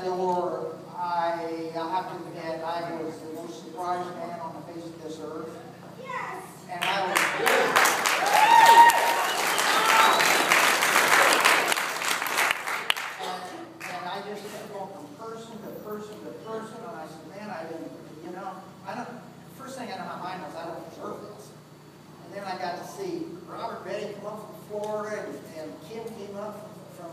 door, I have to admit, I was the most surprised man on the face of this earth. Yes. And I was and I just kept going from person to person to person, and I said, man, I didn't, first thing out of my mind was, I don't deserve this. And then I got to see Robert Bday come up from Florida, and Kim came up from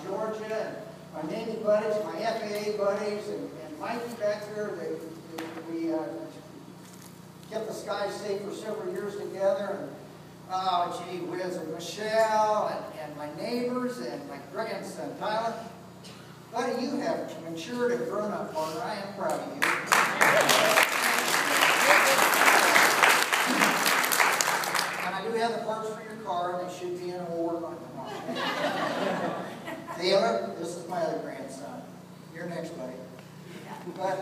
Georgia, and my Navy buddies, my FAA buddies, and Mikey back there. We kept the skies safe for several years together, and oh, gee whiz, and Michelle, and my neighbors, and my grandson, Tyler. Buddy, you have matured and grown up, partner. I am proud of you. And I do have the parts for your car, and they should be in order on tomorrow. Taylor, this is my other grandson. You're next, buddy. But,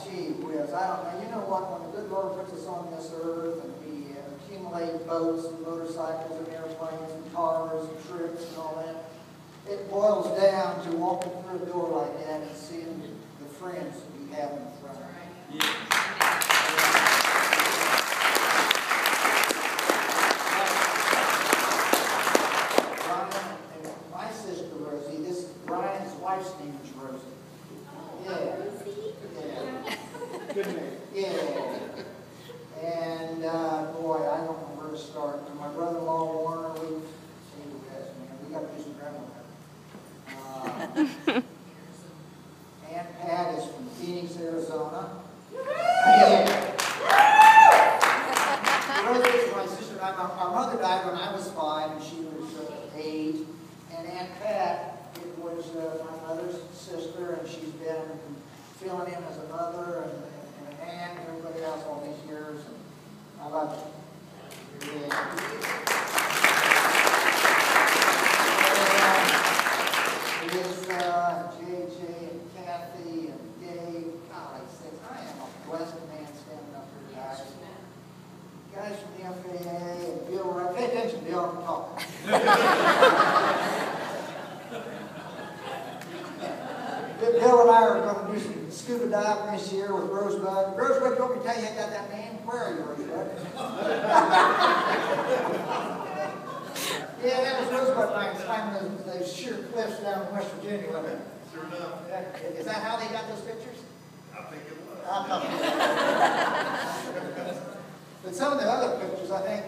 gee whiz, I don't know. You know what? When the good Lord puts us on this earth and we accumulate boats and motorcycles and airplanes and cars and trips and all that, it boils down to walking through a door like that and seeing the friends that we have in front of us. Brian and my sister Rosie, this is Brian's wife's name is Rosie. Yeah. Good name. Yeah. And boy, I don't know where to start. And my brother-in-law Warner, we got to do some grammar. Aunt Pat is from Phoenix, Arizona. Yeah. Rosie is my sister. Our mother died when I was 5, and she was 8. And Aunt Pat, it was my mother's sister, and she's been filling in as a mother and an aunt and everybody else all these years. And I love it. Yeah. With JJ and Kathy and Dave, golly sakes, I am a blessed man standing up here, guys. Guys from the FAA and Bill, right? Pay attention, Bill, I'm talking. Bill and I are going to do some scuba diving this year with Rosebud. Rosebud, told me to tell you I got that name. Where are you, Rosebud? Yeah, that was Rosebud climbing those sheer cliffs down in West Virginia, wasn't it? Sure enough. Is that how they got those pictures? I think it was. But some of the other pictures, I think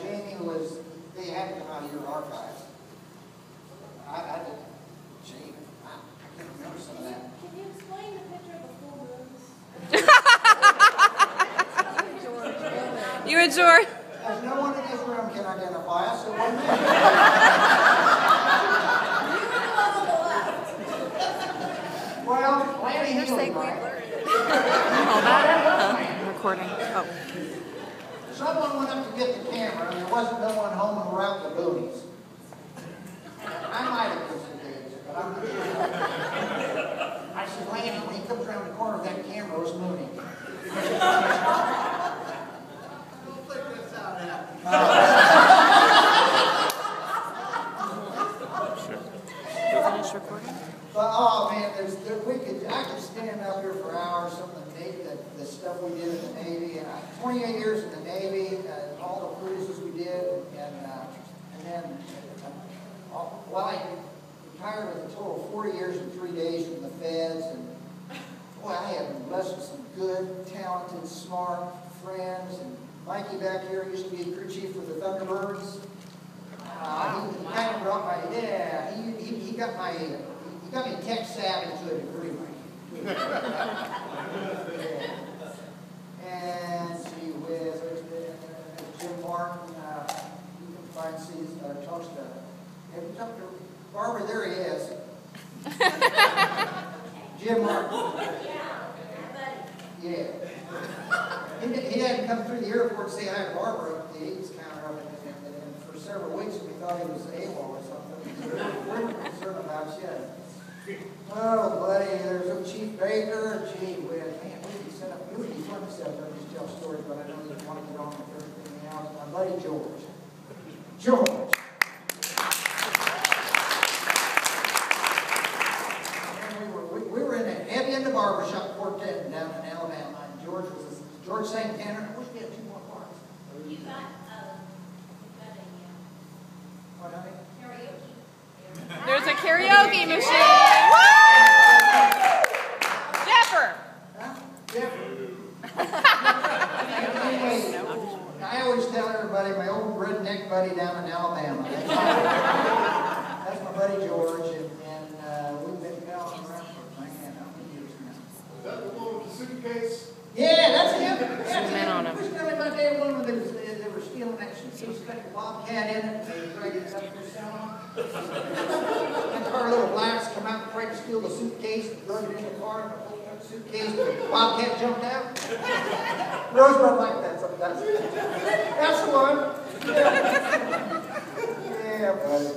Jamie they had to come out of your archives. I did. Jamie, I can't remember some of that. Can you explain the picture of the full moons? You and George. As no one in this room can identify us, so one minute. Well, Lanny Healy, right? I'm recording. Oh. Someone went up to get the camera, and there wasn't no one home and around the boonies. I might have been some days, but I'm not sure. I said, Lanny, when he comes around the corner of that camera, it was Mooney. Don't think that's how it happened. Finish recording? But, oh man, I could stand up here for hours. Some of the stuff we did in the Navy, and 28 years in the Navy, all the cruises we did, and then well, I retired with a total of 40 years and 3 days from the Feds, and boy, I have been blessed with some good, talented, smart friends. And Mikey back here used to be crew chief for the Thunderbirds. He kind of brought my, he got me tech savvy to a degree, Mike. And gee whiz, there's Jim Martin, you can find talks to, have you talked to Barbara? There he is. Jim Martin. Yeah. He hadn't come through the airport to say hi to Barbara at the Eats counter up and for several weeks we thought he was AWOL or something. We were concerned about you. Oh, buddy, there's a Chief Baker. Gee whiz, man, we set up, we would fun to set up and just tell stories, but I know you want to get on with everything else. My buddy George. George. And we in the barbershop quartet down in Alabama. And George sang tenor. I wish we had 2 more parts. You got What, honey? karaoke. There's a karaoke machine. Jeffer. Huh? Anyway, I always tell everybody, my old redneck buddy down in Alabama. That's my buddy George, and we've been around for, man, how many years now? Is that the one with the suitcase? Yeah, that's him. Zoom in on him. Who's telling about that one when they were stealing that suitcase, stuck a bobcat in it, and they dragged it up there selling it? And our little blacks come out and tried to steal the suitcase and drug it in the car, and the whole suitcase, the bobcat jumped out. Rosebud like that sometimes. That's the one. Yeah, buddy.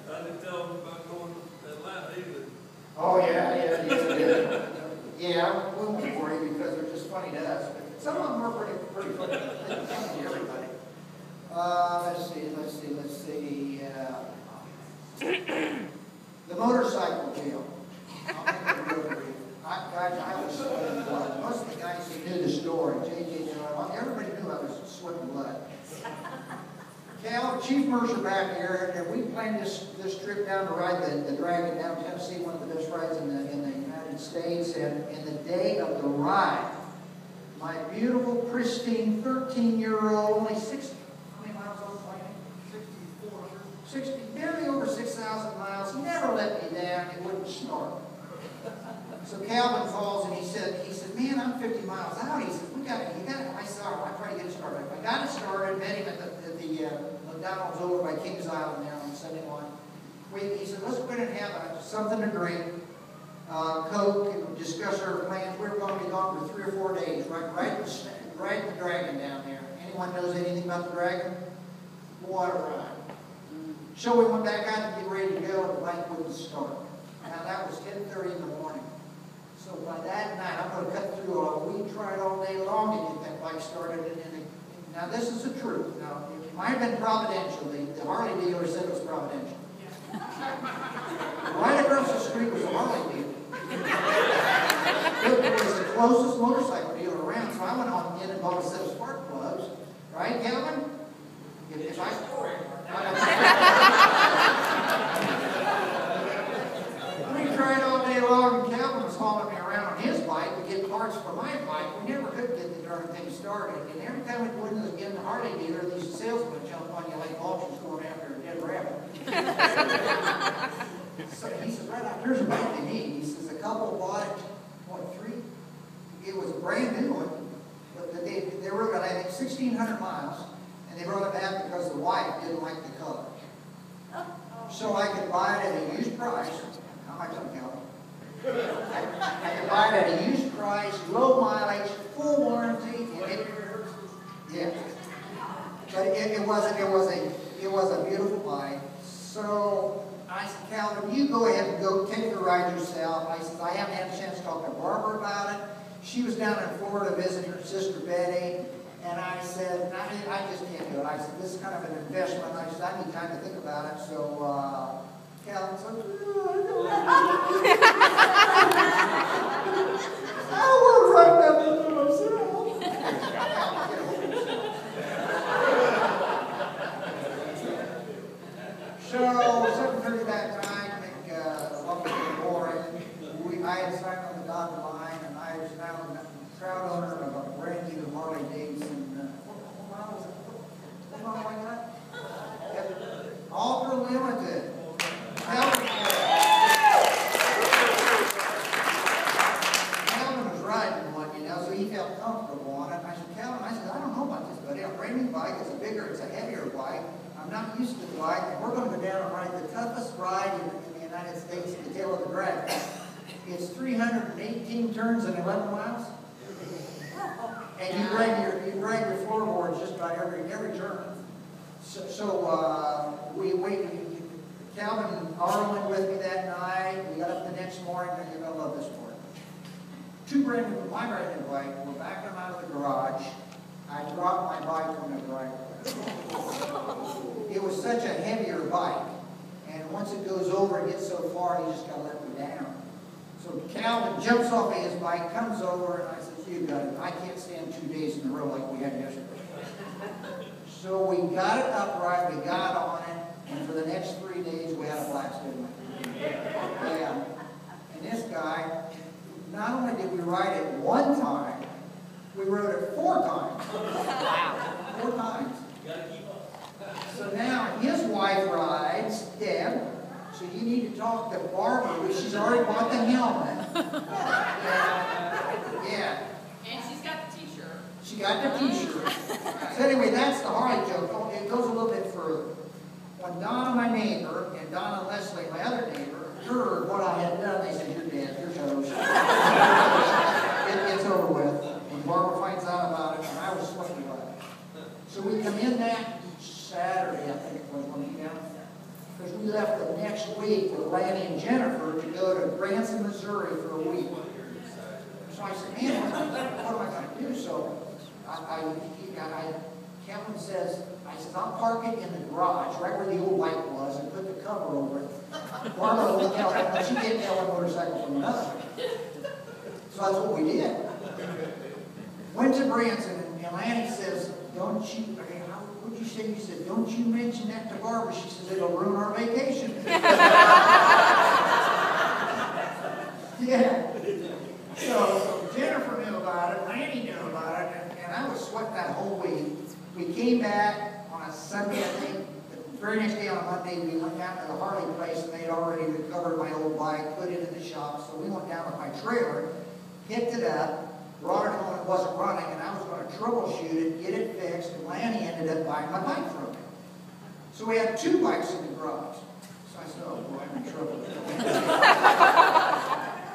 I didn't tell them about going to Atlanta either. Oh, yeah. Yeah, we went for you because they're just funny to us. But some of them are pretty funny. They're funny to everybody. Let's see. The motorcycle deal. I'll make it real brief. Guys, I was sweating blood. Most of the guys who knew the story, JJ, everybody knew I was sweating blood. Cal, Chief Mercer back here, and we planned this trip down to ride the Dragon down Tennessee, one of the best rides in the United States. And in the day of the ride, my beautiful, pristine, 13-year-old, only 60, how many miles old, 60, barely over 6,000 miles, never let me down. He wouldn't snort. So Calvin calls and he said, man, I'm 50 miles out. He said, you got it. I said, all right, I'll try to get it started. I got it started, met him at the McDonald's over by Kings Island there on Sunday morning. He said, let's go ahead and have something to drink, Coke, and discuss our plans. We're going to be gone for 3 or 4 days, right the Dragon down there. Anyone knows anything about the Dragon? Water ride. So we went back out to get ready to go, and the bike wouldn't start. Now that was 10:30 in the morning. So by that night, I'm going to cut through we tried all day long to get that bike started. Now this is the truth. Now, it might have been providential. The Harley dealer said it was providential. Right across the street was a Harley dealer. It was the closest motorcycle dealer around. So I went on in and bought a set of spark plugs. Right, Calvin? If I we tried all day long, and Calvin was hauling me around on his bike to get parts for my bike. We never could get the darn thing started. And every time we went in the Harley dealer, these salesmen would jump on you like vultures going after a dead rabbit. So he says, right out, here's a bike they need. He says, a couple bought it, 3? It was a brand new one, but they were about, I think, 1,600 miles, and they brought it back because the wife didn't like the color. So I could buy it at a used price. How much on Calvin? I could buy it at a used price, low mileage, full warranty, and yeah. But it was a beautiful bike. So I said, Calvin, you go ahead and go take the ride yourself. I said, I haven't had a chance to talk to Barbara about it. She was down in Florida visiting her sister Bday, and I said, I just can't do it. I said, this is kind of an investment. I said, I need time to think about it. So Calvin said, I will write that into myself. So 7:30 that night, I think long story boring. I had signed on the dotted line, and I was now a proud owner of a brand new Harley Davidson. What model was it? What model I got? Ultra Limited. Calvin was riding one, so he felt comfortable on it. I said, Calvin, I don't know about this, buddy. A brand new bike, it's a heavier bike. I'm not used to the bike, and we're going to go down and ride the toughest ride in the United States, the tail of the Dragon. It's 318 turns and 11 miles. And you drag your floorboards just about every turn. Calvin and Arlen went with me that night. We got up the next morning, and you're going to love this morning. My brand new bike, we're backing them out of the garage. I dropped my bike on the driveway. It was such a heavier bike, and once it goes over and gets so far, you just got to let me down. So Calvin jumps off of his bike, comes over, and I said, you got it. I can't stand 2 days in a row like we had yesterday. So we got it upright, we got on it, and for the next 3 days we had a blast, didn't we? Yeah. And this guy, not only did we ride it 1 time, we rode it 4 times. Wow. 4 times. So now his wife rides, Deb. So you need to talk to Barbara, but she's already bought the helmet. Yeah. And she's got the t-shirt. She got the t-shirt. So anyway, that's the Harley joke. It goes a little bit further. When Donna, my neighbor, and Donna Leslie, my other neighbor, heard what I had done, they said, you're dead, you're toast. It's over with. And Barbara finds out about it, and I was sweating about it. So we come in that Saturday, I think it was, when we got because we left the next week with Lanny and Jennifer to go to Branson, Missouri for a week. So I said, man, what am I going to do? So Kevin says, I'll park it in the garage, right where the old bike was, and put the cover over it. Barbara will look out, but she didn't know one motorcycle from another. So that's what we did. Went to Branson, and Lanny says, don't you, what'd you say? He said, don't you mention that to Barbara. She says, it'll ruin our vacation. Yeah. So Jennifer knew about it, Lanny knew about it, and I was sweating that whole week. We came back on a Sunday, I think. The very next day on a Monday, we went down to the Harley place, and they had already recovered my old bike, put it in the shop. So we went down with my trailer, picked it up, brought it home. It wasn't running, and I was going to troubleshoot it, get it fixed, and Lanny ended up buying my bike from me. So we had 2 bikes in the garage. So I said, oh boy, I'm in trouble.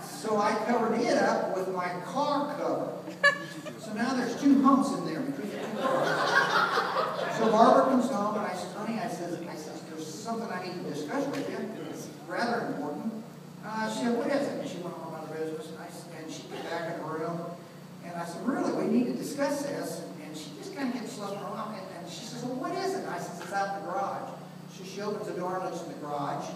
So I covered it up with my car cover. So now there's 2 humps in there between the 2 cars. So Barbara comes home, and I said, honey, I said, there's something I need to discuss with you. It's rather important. She said, what is it? And she went on about the business, and she came back in the room. And I said, really, we need to discuss this. And she just kind of gets slow around. And she says, well, what is it? And I said, it's out in the garage. So she opens the door and looks in the garage.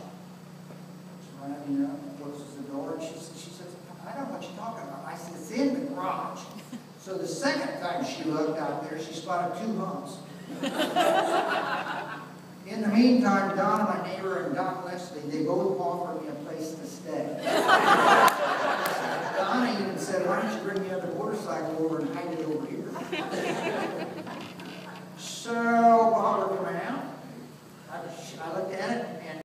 Closes the door. And she says, I don't know what you're talking about. I said, it's in the garage. So the second time she looked out there, she spotted 2 humps. In the meantime, Donna, my neighbor, and Don Leslie, they both offered me a place to stay. Donna even said, why don't you bring the other motorcycle over and hide it over here?